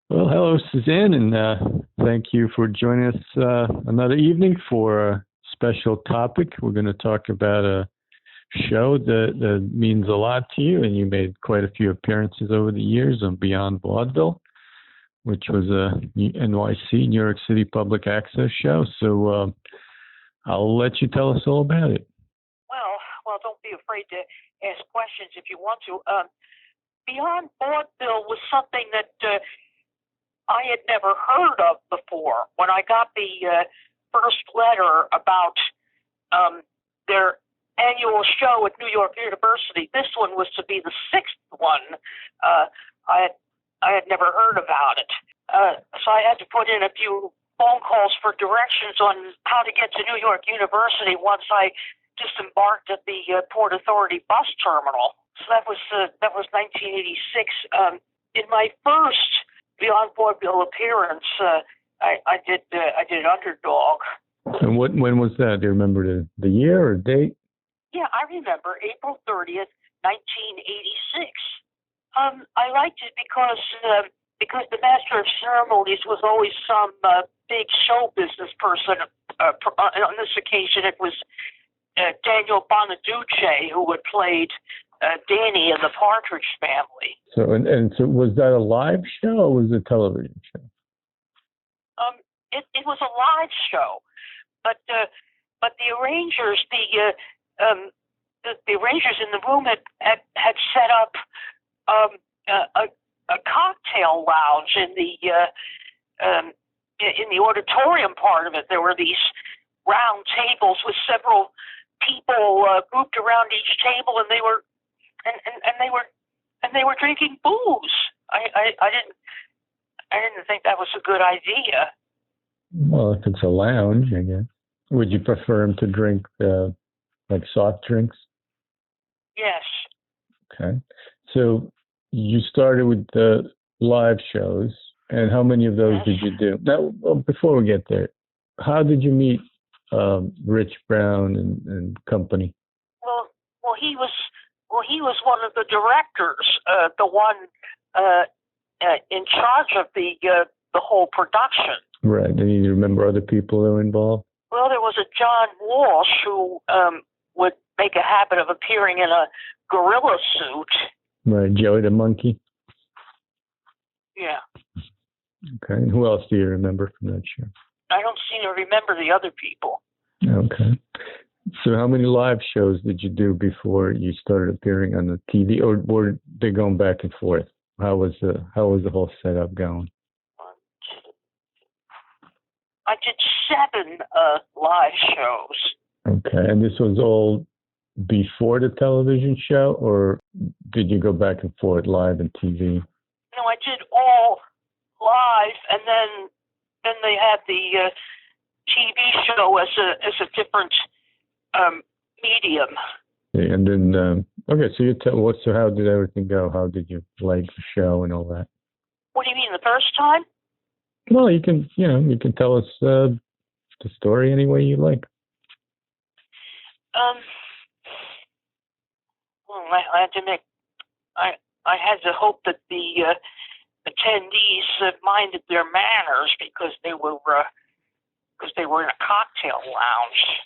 Well, hello, Suzanne, and thank you for joining us another evening for a special topic. We're going to talk about a show that means a lot to you, and you made quite a few appearances over the years on Beyond Vaudeville, which was a NYC, New York City public access show. So I'll let you tell us all about it. Well, don't be afraid to ask questions if you want to. Beyond Vaudeville was something that I had never heard of before. When I got the first letter about their annual show at New York University, this one was to be the sixth one. I had never heard about it, so I had to put in a few phone calls for directions on how to get to New York University once I disembarked at the Port Authority bus terminal. So that was 1986. In my first Beyond Vaudeville appearance, I did Underdog. And when was that? Do you remember the year or date? Yeah, I remember April 30th, 1986. I liked it because the master of ceremonies was always some big show business person. On this occasion, it was Daniel Bonaduce, who had played Danny in the Partridge Family. So so was that a live show or was it a television show? It was a live show, but the arrangers, the arrangers in the room had set up a cocktail lounge in the auditorium part of it. There were these round tables with several people grouped around each table, and they were drinking booze. I didn't think that was a good idea. Well, if it's a lounge, I guess. Would you prefer them to drink like soft drinks? Yes. Okay. So you started with the live shows, and how many of those did you do? Now, before we get there, how did you meet Rich Brown and company? Well, he was one of the directors, the one in charge of the whole production. Right. And you remember other people that were involved? Well, there was a John Walsh who would make a habit of appearing in a gorilla suit. Right, Joey the Monkey. Yeah. Okay. And who else do you remember from that show? I don't seem to remember the other people. Okay. So how many live shows did you do before you started appearing on the TV, or were they going back and forth? How was the whole setup going? I did 7 live shows. Okay. And this was all before the television show, or did you go back and forth live and TV? No, I did all live, and then they had the TV show as a different medium. And then okay, so you tell what? So how did everything go? How did you like the show and all that? What do you mean, the first time? Well, you can tell us the story any way you like. Well, I had to I had to hope that the attendees minded their manners because they were in a cocktail lounge.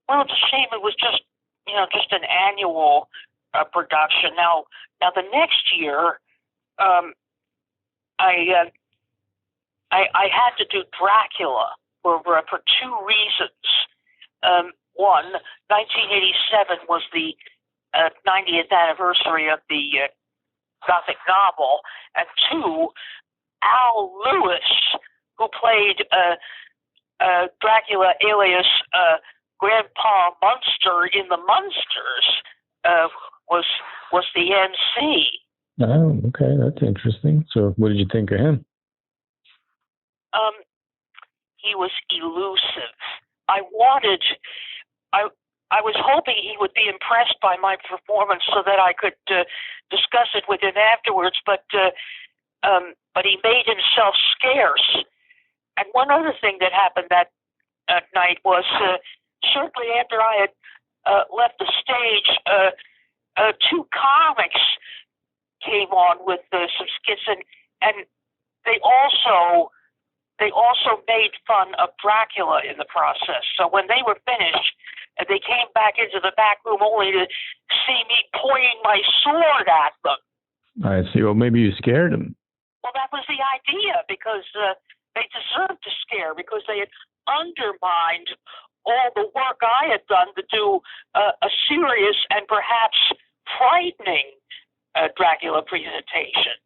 Well, it's a shame it was just an annual production. Now the next year, I had to do Dracula for 2 reasons. One, 1987 was the 90th anniversary of the Gothic novel, and 2, Al Lewis, who played Dracula alias Grandpa Munster in The Munsters, was the MC. Oh, okay, that's interesting. So, what did you think of him? He was elusive. I was hoping he would be impressed by my performance so that I could discuss it with him afterwards, but he made himself scarce. And one other thing that happened that night was shortly after I had left the stage, 2 comics came on with some skits, and they also made fun of Dracula in the process. So when they were finished, they came back into the back room only to see me pointing my sword at them. I see. Well, maybe you scared them. Well, that was the idea, because they deserved to scare, because they had undermined all the work I had done to do a serious and perhaps frightening Dracula presentation.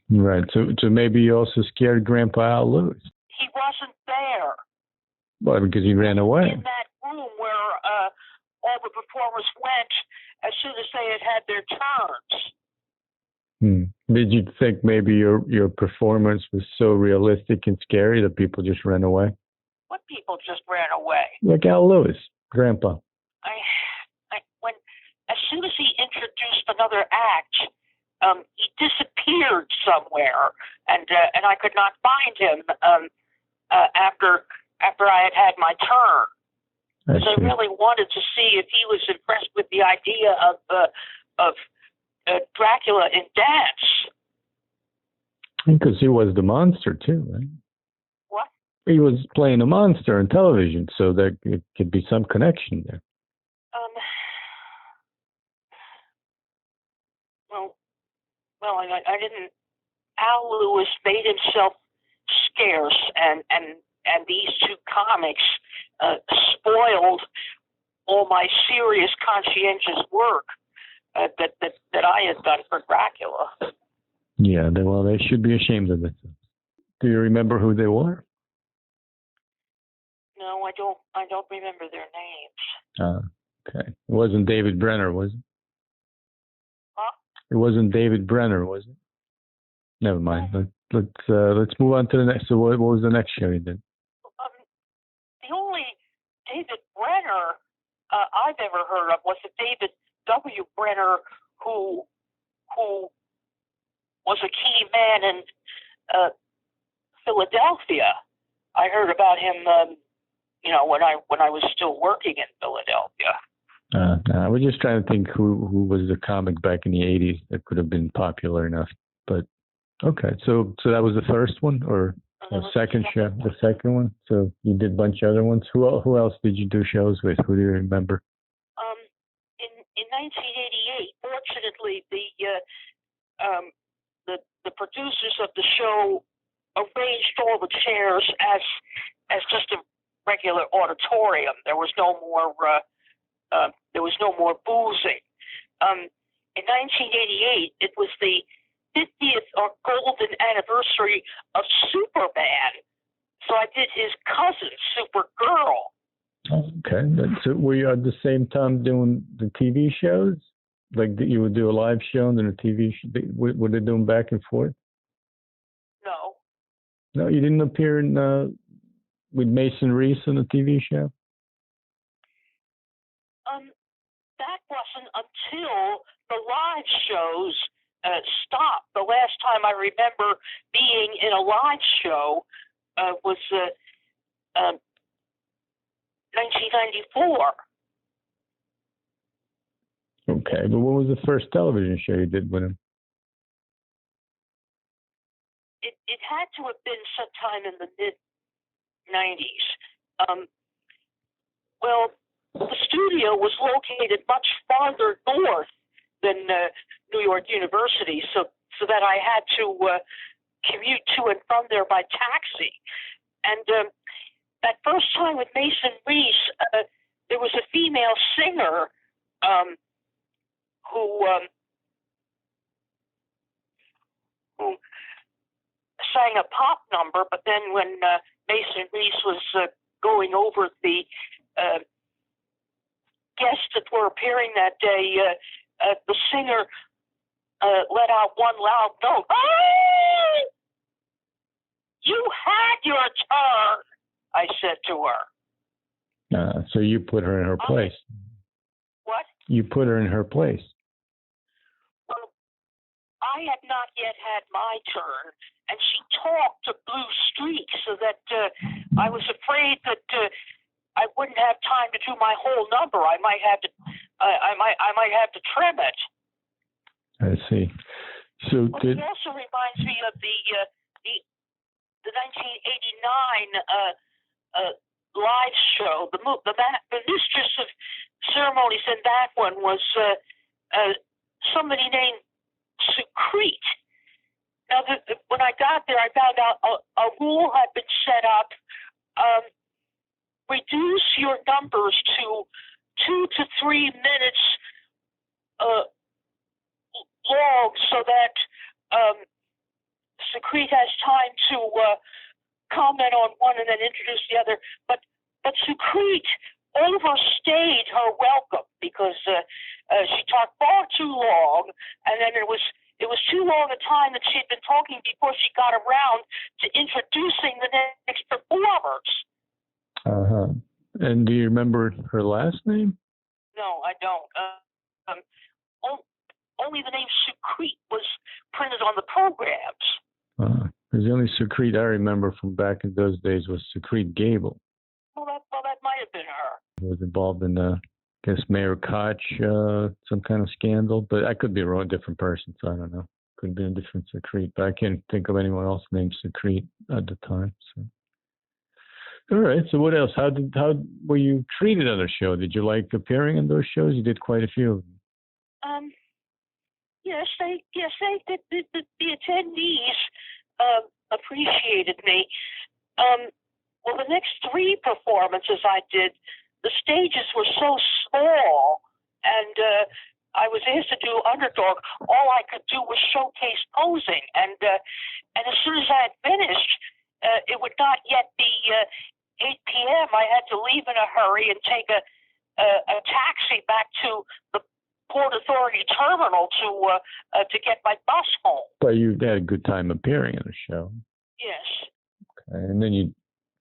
Right. So maybe you also scared Grandpa Al Lewis. He wasn't there. Well, because he ran away. In that room where all the performers went as soon as they had their turns. Did you think maybe your performance was so realistic and scary that people just ran away? What people just ran away? Like Al Lewis, Grandpa. As soon as he introduced another act, he disappeared somewhere, and I could not find him after I had my turn. Because I really wanted to see if he was impressed with the idea of Dracula in dance. Because he was the monster too, right? What? He was playing a monster on television, so there could be some connection there. Well, I didn't. Al Lewis made himself scarce, and these two comics spoiled all my serious, conscientious work that I had done for Dracula. Yeah, well, they should be ashamed of it. Do you remember who they were? No, I don't remember their names. Okay. It wasn't David Brenner, was it? Huh? It wasn't David Brenner, was it? Never mind. Let's move on to the next. So what was the next show you did? The only David Brenner I've ever heard of was the David W. Brenner who was a key man in Philadelphia. I heard about him, when I was still working in Philadelphia. I was just trying to think who was the comic back in the 80s that could have been popular enough. But okay, so that was the first one, or the second show, the second one. So you did a bunch of other ones. Who else did you do shows with? Who do you remember? In 1988, fortunately, the producers of the show arranged all the chairs as just a regular auditorium. There was no more boozing. In 1988, it was the 50th or golden anniversary of Superman, so I did his cousin, Supergirl. Okay, so were you at the same time doing the TV shows? Like you would do a live show and then a TV show? Were they doing back and forth? No. No, you didn't appear in with Mason Reese on a TV show? That wasn't until the live shows stopped. The last time I remember being in a live show was 1994. Okay, but what was the first television show you did with him? It had to have been sometime in the mid-90s. Well, the studio was located much farther north than New York University, so that I had to commute to and from there by taxi. And that first time with Mason Reese, there was a female singer who sang a pop number, but then when Mason Reese was going over the guests that were appearing that day, the singer let out one loud note. "Oh! You had your turn," I said to her. So you put her in her place. What? You put her in her place. Well, I had not yet had my turn, and she talked a blue streak, so that I was afraid that I wouldn't have time to do my whole number. I might have to trim it. I see. So it also reminds me of the 1989 live show. The mistress of ceremonies in that one was somebody named Secrete. Now, when I got there, I found out a rule had been set up. Reduce your numbers to 2 to 3 minutes long, so that Secrete has time to comment on one and then introduce the other. But Secrete overstayed her welcome because she talked far too long, and then it was too long a time that she'd been talking before she got around to introducing the next performers. Uh-huh. And do you remember her last name? No, I don't. Only the name Secrete was printed on the programs. Because the only Secrete I remember from back in those days was Secrete Gable. Well, that might have been her. Was involved in, I guess, Mayor Koch, some kind of scandal. But I could be wrong, a different person, so I don't know. Could be a different Secrete. But I can't think of anyone else named Secrete at the time. So. All right. So what else? How were you treated on the show? Did you like appearing in those shows? You did quite a few of them. Yes, the attendees appreciated me. Well, the next 3 performances I did, the stages were so small, and I was asked to do Underdog. All I could do was showcase posing, and as soon as I had finished, it would not yet be 8 p.m. I had to leave in a hurry and take a taxi back to the Port Authority terminal to get my bus home. But you had a good time appearing in the show. Yes. Okay. And then you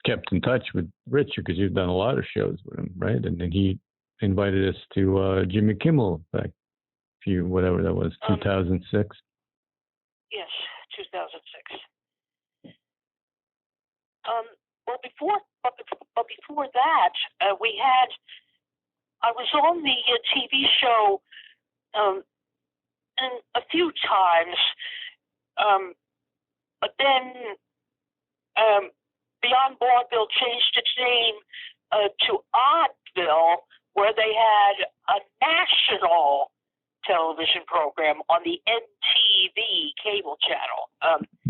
kept in touch with Richard because you've done a lot of shows with him, right? And then he invited us to Jimmy Kimmel back whatever that was, 2006. Yes, 2006. Well, before that, I was on the TV show and a few times, but then Beyond Vaudeville changed its name to Oddville, where they had a national television program on the MTV cable channel.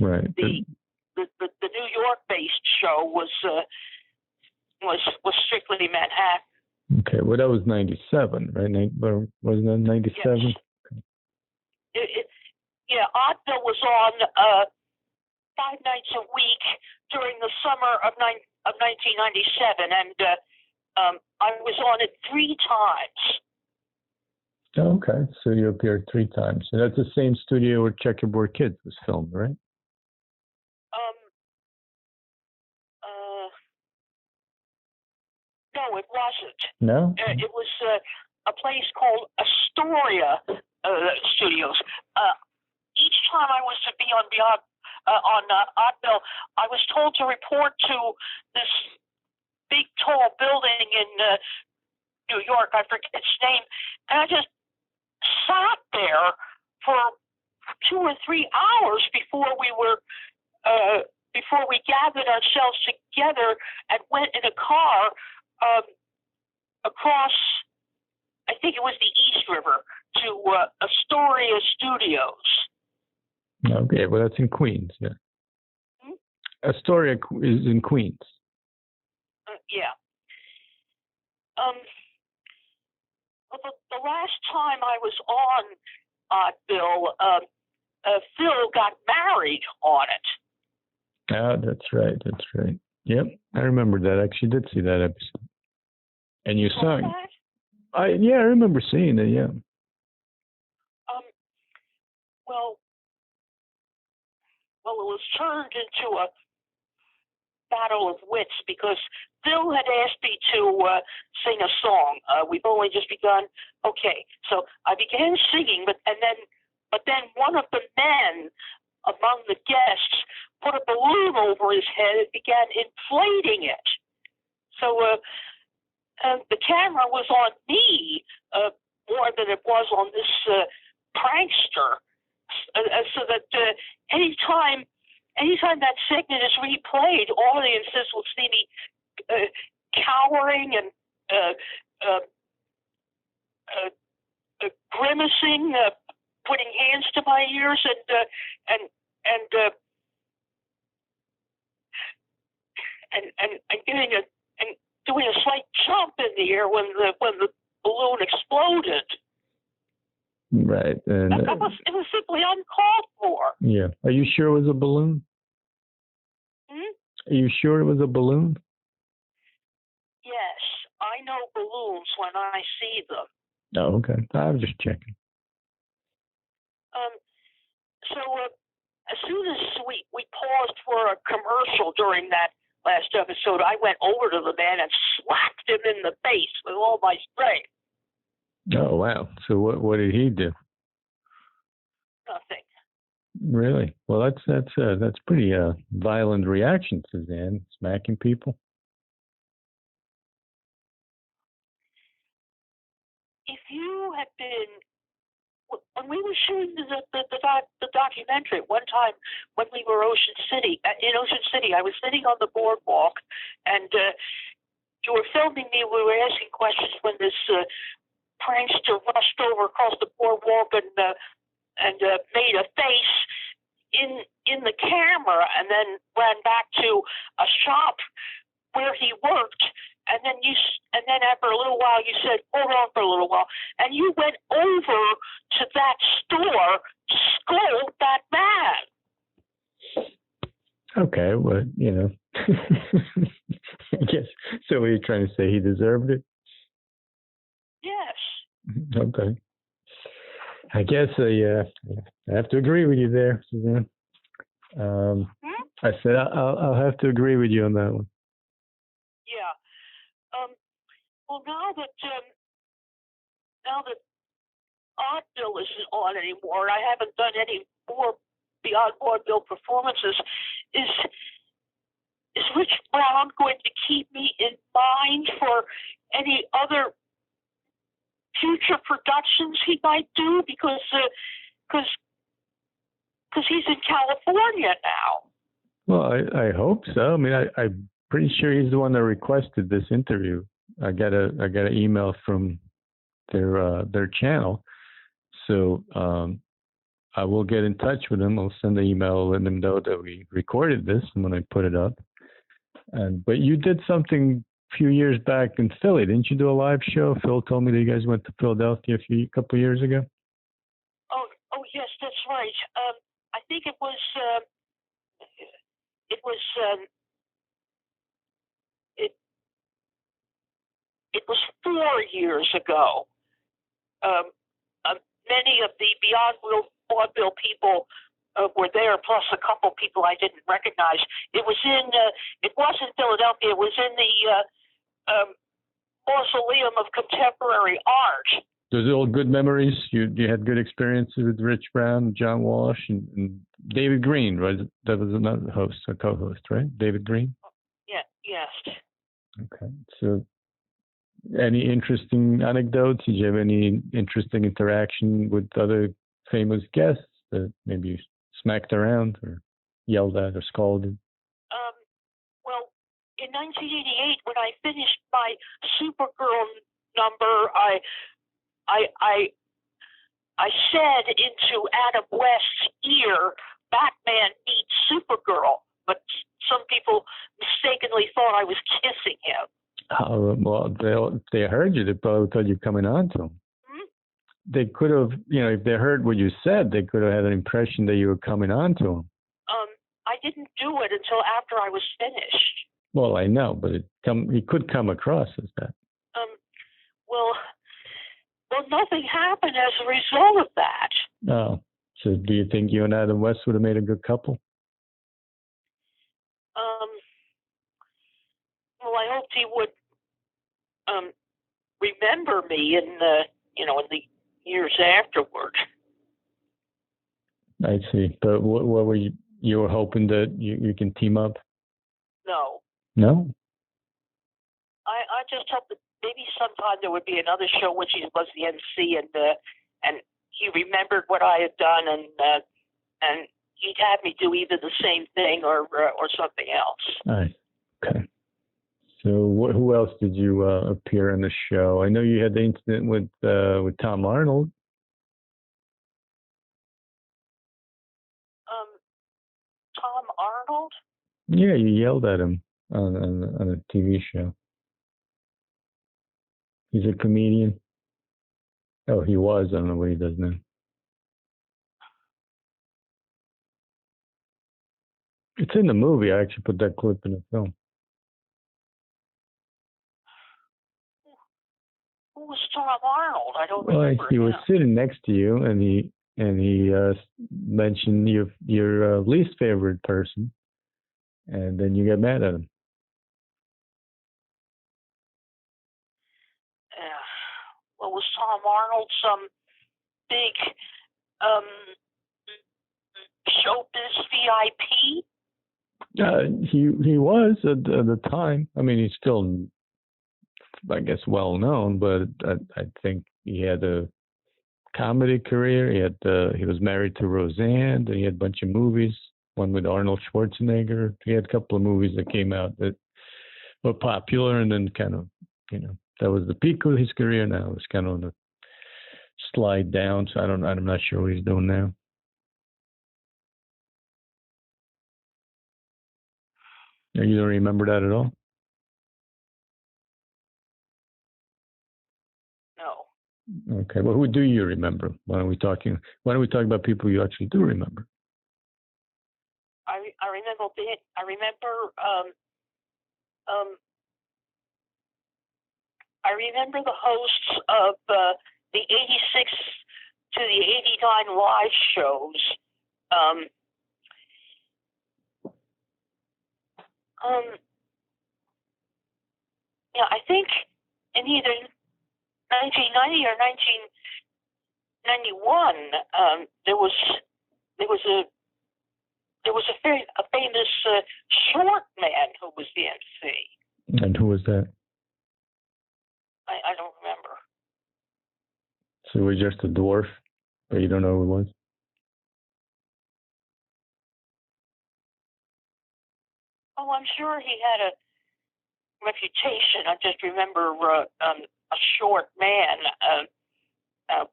Right. The New York-based show was strictly Manhattan. Okay, well, that was 97, right? Wasn't that 97? Yes. Yeah, Oddville was on 5 nights a week during the summer of 1997, and I was on it 3 times. Oh, okay, so you appeared 3 times. And that's the same studio where Checkerboard Kids was filmed, right? No, it wasn't. No? It was a place called Astoria Studios. Each time I was to be on Oddville, I was told to report to this big, tall building in New York. I forget its name, and I just sat there for 2 or 3 hours before we gathered ourselves together and went in a car across, I think it was the East River, to Astoria Studios. Okay, well, that's in Queens, yeah. Astoria is in Queens. Yeah. Well, the last time I was on Oddville, Phil got married on it. Ah, that's right. Yep, I remember that. I actually did see that episode. And you sung. I remember seeing it, yeah. Well, it was turned into a battle of wits because Phil had asked me to sing a song. We've only just begun. Okay, so I began singing, but then one of the men among the guests put a balloon over his head and began inflating it. So the camera was on me more than it was on this prankster, so that anytime anytime that segment is replayed, audiences will see me cowering and grimacing, putting hands to my ears, and doing a slight jump in the air when the balloon exploded. Right. And it was simply uncalled for. Yeah. Are you sure it was a balloon? Are you sure it was a balloon? Yes, I know balloons when I see them. Oh, okay. I was just checking. So as soon as we paused for a commercial during that last episode, I went over to the man and slapped him in the face with all my strength. Oh, wow. So what did he do? Nothing. Really? Well, that's pretty violent reaction, Suzanne. Smacking people. If you had been, when we were shooting the documentary, one time when we were in Ocean City, I was sitting on the boardwalk, and you were filming me. We were asking questions when this prankster rushed over across the boardwalk and made a face in the camera, and then ran back to a shop where he worked. And then after a little while, you said, "Hold on for a little while," and you went over to that store to scold that man. Okay, well, I guess. So, what are you trying to say? He deserved it? Yes. Okay. I guess I have to agree with you there, Suzanne. I said I'll have to agree with you on that one. Yeah. Well, now that Oddville isn't on anymore, and I haven't done any more Beyond Vaudeville performances, is Rich Brown going to keep me in mind for any other future productions he might do? Because he's in California now. Well, I hope so. I mean, I'm pretty sure he's the one that requested this interview. I got an email from their channel, so I will get in touch with him. I'll send an email letting him know that we recorded this and when I put it up. But you did something a few years back in Philly, didn't you? Do a live show? Phil told me that you guys went to Philadelphia a couple of years ago. Oh yes, that's right. I think it was 4 years ago. Many of the Beyond Vaudeville people were there, plus a couple people I didn't recognize. It was in Philadelphia. It was in the Mausoleum of Contemporary Art. Those are all good memories. You had good experiences with Rich Brown, John Walsh, and David Green, right? That was another host, a co-host, right? David Green? Yeah, yes. Okay. So any interesting anecdotes? Did you have any interesting interaction with other famous guests that maybe you smacked around or yelled at or scolded? Well, in 1988, when I finished my Supergirl number, I said into Adam West's ear, "Batman meets Supergirl," but some people mistakenly thought I was kissing him. Oh, well, they heard you. They probably thought you were coming on to them. They could have, if they heard what you said, they could have had an impression that you were coming on to them. I didn't do it until after I was finished. Well, I know, but it could come across as that. Well, nothing happened as a result of that. Oh, so do you think you and Adam West would have made a good couple? Well, I hoped he would remember me in the years afterward. I see. But what were you were hoping that you can team up? No. No? I just hope that maybe sometime there would be another show which he was the MC and he remembered what I had done and he'd have me do either the same thing or something else. All right. Okay. So who else did you appear on the show? I know you had the incident with Tom Arnold. Tom Arnold? Yeah, you yelled at him on a TV show. He's a comedian. Oh, he was. I don't know what he does now. It's in the movie. I actually put that clip in the film. Who was Tom Arnold? I don't remember. He was sitting next to you, and he mentioned your least favorite person, and then you got mad at him. Well, was Tom Arnold some big showbiz VIP? He was at the time. I mean, he's still, I guess, well known, but I think he had a comedy career. He was married to Roseanne. Then he had a bunch of movies. One with Arnold Schwarzenegger. He had a couple of movies that came out that were popular, and then kind of, that was the peak of his career. Now it's kind of on the slide down. So I'm not sure what he's doing now. You don't remember that at all? No. Okay. Well, who do you remember? Why don't we talk about people you actually do remember? I remember the hosts of the 86 to the 89 live shows. I think in either 1990 or 1991, there was a famous short man who was the MC. And who was that? I don't remember. So he was just a dwarf, but you don't know who it was? Oh, I'm sure he had a reputation. I just remember a short man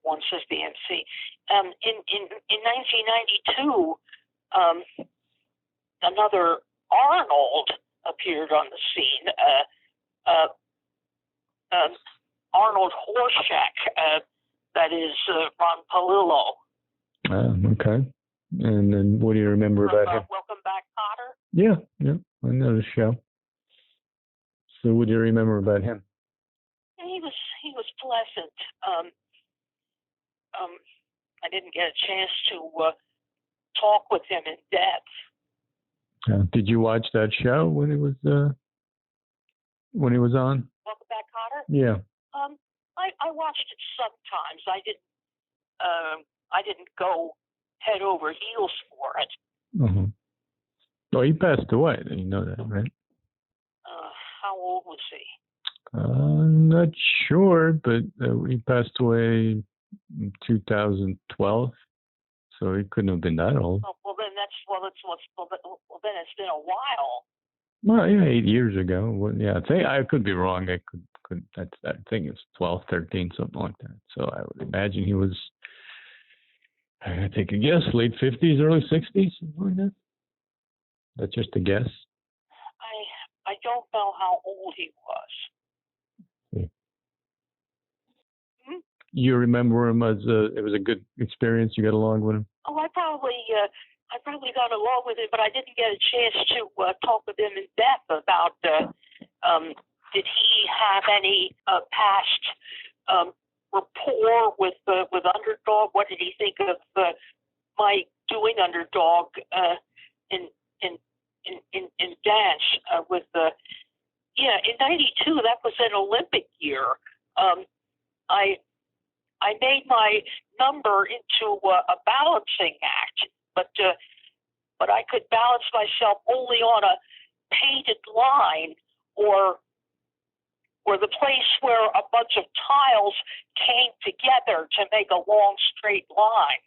once as the MC. In 1992, another Arnold appeared on the scene. Arnold Horshack, that is Ron Palillo. Okay. And then what do you remember about him? Welcome Back, Kotter? Yeah, I know the show. So what do you remember about him? He was pleasant. I didn't get a chance to talk with him in depth. Did you watch that show when it was on? Welcome Back, Kotter? Yeah. I watched it sometimes. I didn't go head over heels for it. Mm-hmm. Oh, he passed away. You know that, right? How old was he? I'm not sure, but he passed away in 2012, so he couldn't have been that old. Then it's been a while. Well, yeah, 8 years ago. Well, yeah, I could be wrong. I think it's 12, 13, something like that. So I would imagine he was, I take a guess, late 50s, early 60s, something like that. That's just a guess. I don't know how old he was. Yeah. You remember him as it was a good experience? You got along with him? Oh, I probably got along with him, but I didn't get a chance to talk with him in depth about did he have any past rapport with Underdog? What did he think of my doing Underdog in dance with in '92? That was an Olympic year. I made my number into a balancing act, but I could balance myself only on a painted line or the place where a bunch of tiles came together to make a long straight line.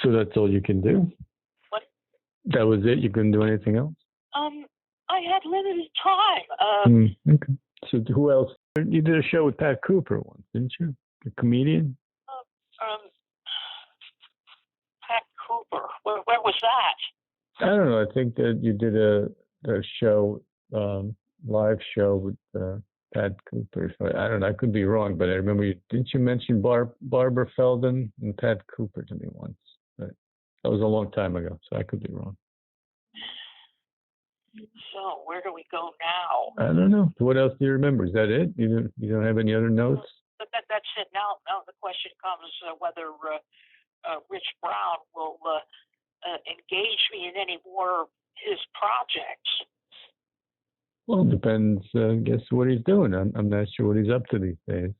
So that's all you can do? What? That was it? You couldn't do anything else? I had limited time. Okay. So who else? You did a show with Pat Cooper once, didn't you? The comedian? Pat Cooper. Where was that? I don't know. I think that you did a show, live show with Pat Cooper. So I don't know. I could be wrong, but I remember you. Didn't you mention Barbara Feldon and Pat Cooper to me once? But that was a long time ago, so I could be wrong. So where do we go now? I don't know. What else do you remember? Is that it? You don't have any other notes? That's it. Now the question comes whether Rich Brown will engage me in any more of his projects. Well, it depends. I guess what he's doing. I'm not sure what he's up to these days.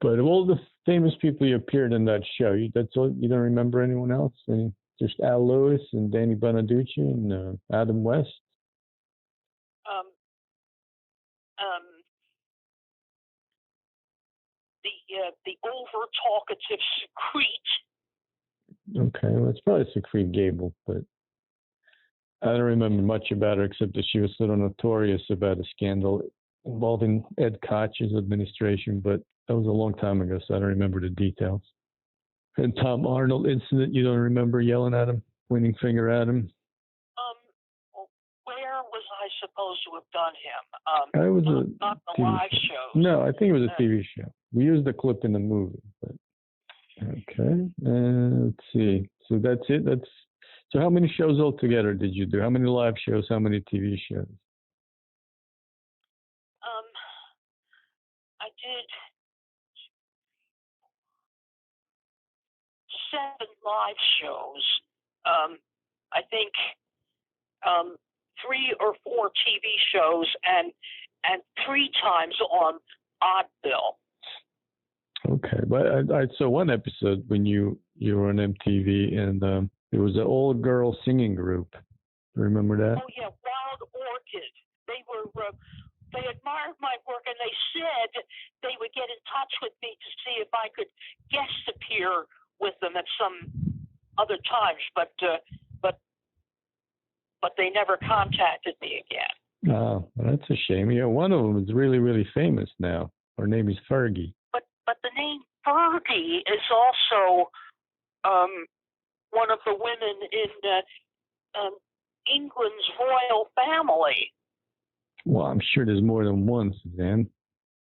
But of all the famous people you appeared in that show, that's all. You don't remember anyone else? Just Al Lewis and Danny Bonaducci and Adam West. The over talkative Secrete. Okay, well, it's probably Secrete Gable, but I don't remember much about her except that she was sort of notorious about a scandal involving Ed Koch's administration, but that was a long time ago, so I don't remember the details. And Tom Arnold incident, you don't remember yelling at him, pointing finger at him? Where was I supposed to have done him? I was not the live show. No, I think it was a TV show. We used the clip in the movie, but okay. Let's see. So that's it. So how many shows altogether did you do? How many live shows? How many TV shows? I did 7 live shows. I think 3 or 4 TV shows and 3 times on Oddville. Okay, but I saw one episode when you were on MTV and it was an all-girl singing group. Remember that? Oh yeah, Wild Orchid. They admired my work and they said they would get in touch with me to see if I could guest appear with them at some other times, but they never contacted me again. Oh, well, that's a shame. Yeah, one of them is really, really famous now. Her name is Fergie. But the name Fergie is also one of the women in England's royal family. Well, I'm sure there's more than one Suzanne.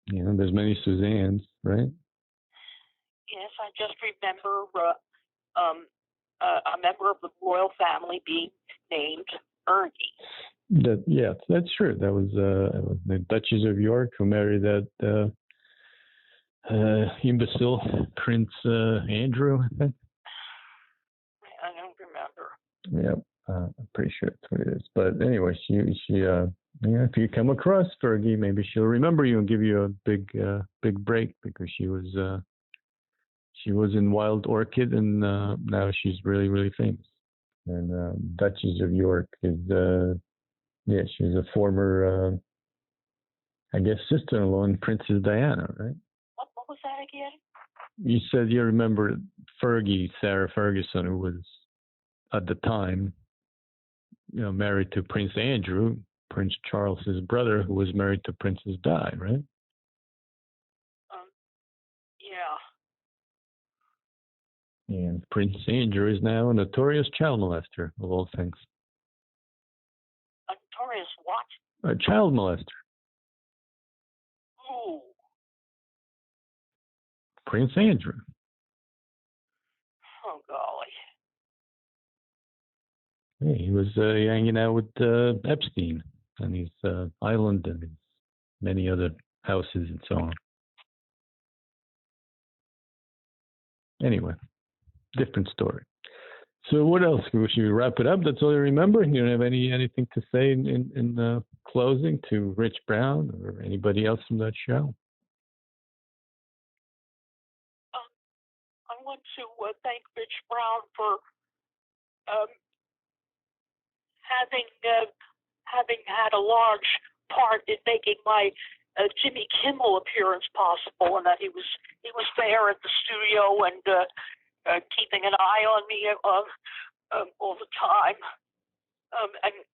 You know, there's many Suzannes, right? Yes, I just remember a member of the royal family being named Fergie. Yeah, that's true. That was the Duchess of York who married that imbecile Prince Andrew, I think. I don't remember. Yep, I'm pretty sure that's what it is. But anyway, she if you come across Fergie, maybe she'll remember you and give you a big break because she was in Wild Orchid and now she's really, really famous. And Duchess of York is she's a former I guess sister-in-law in Princess Diana, right? What was that again? You said you remember Fergie, Sarah Ferguson, who was at the time, married to Prince Andrew, Prince Charles's brother, who was married to Princess Di, right? Yeah. And Prince Andrew is now a notorious child molester, of all things. A notorious what? A child molester. Who? Prince Andrew. Oh, golly. Yeah, he was hanging out with Epstein on his island and his many other houses and so on. Anyway, different story. So what else? Should we wrap it up? That's all you remember? You don't have anything to say in closing to Rich Brown or anybody else from that show? I want to thank Rich Brown for having had a large part in making my Jimmy Kimmel appearance possible, and that he was there at the studio and keeping an eye on me all the time.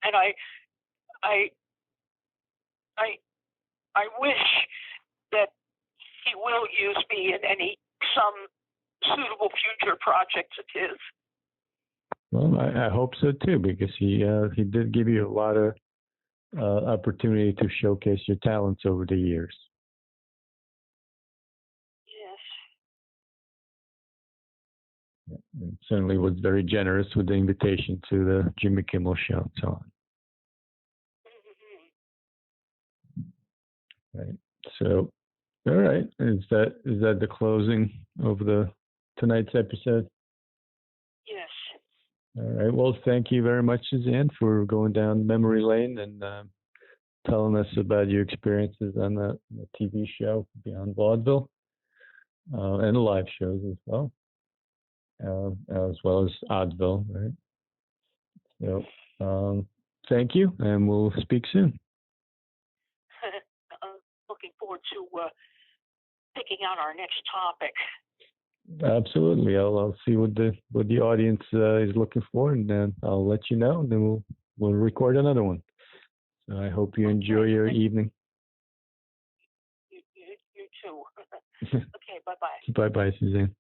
And I wish that he will use me in some suitable future projects of his. Well, I hope so too, because he did give you a lot of opportunity to showcase your talents over the years. Yes. And certainly was very generous with the invitation to the Jimmy Kimmel Show and so on. Mm-hmm. Right. So, all right. Is that the closing of tonight's episode? Yes. All right. Well, thank you very much, Suzanne, for going down memory lane and telling us about your experiences on the TV show Beyond Vaudeville and the live shows as well as Oddville, right? So, thank you, and we'll speak soon. I'm looking forward to picking out our next topic. Absolutely. I'll see what the audience is looking for, and then I'll let you know, and then we'll record another one. So I hope you enjoy your evening. You too. Okay, bye-bye. Bye-bye, Suzanne.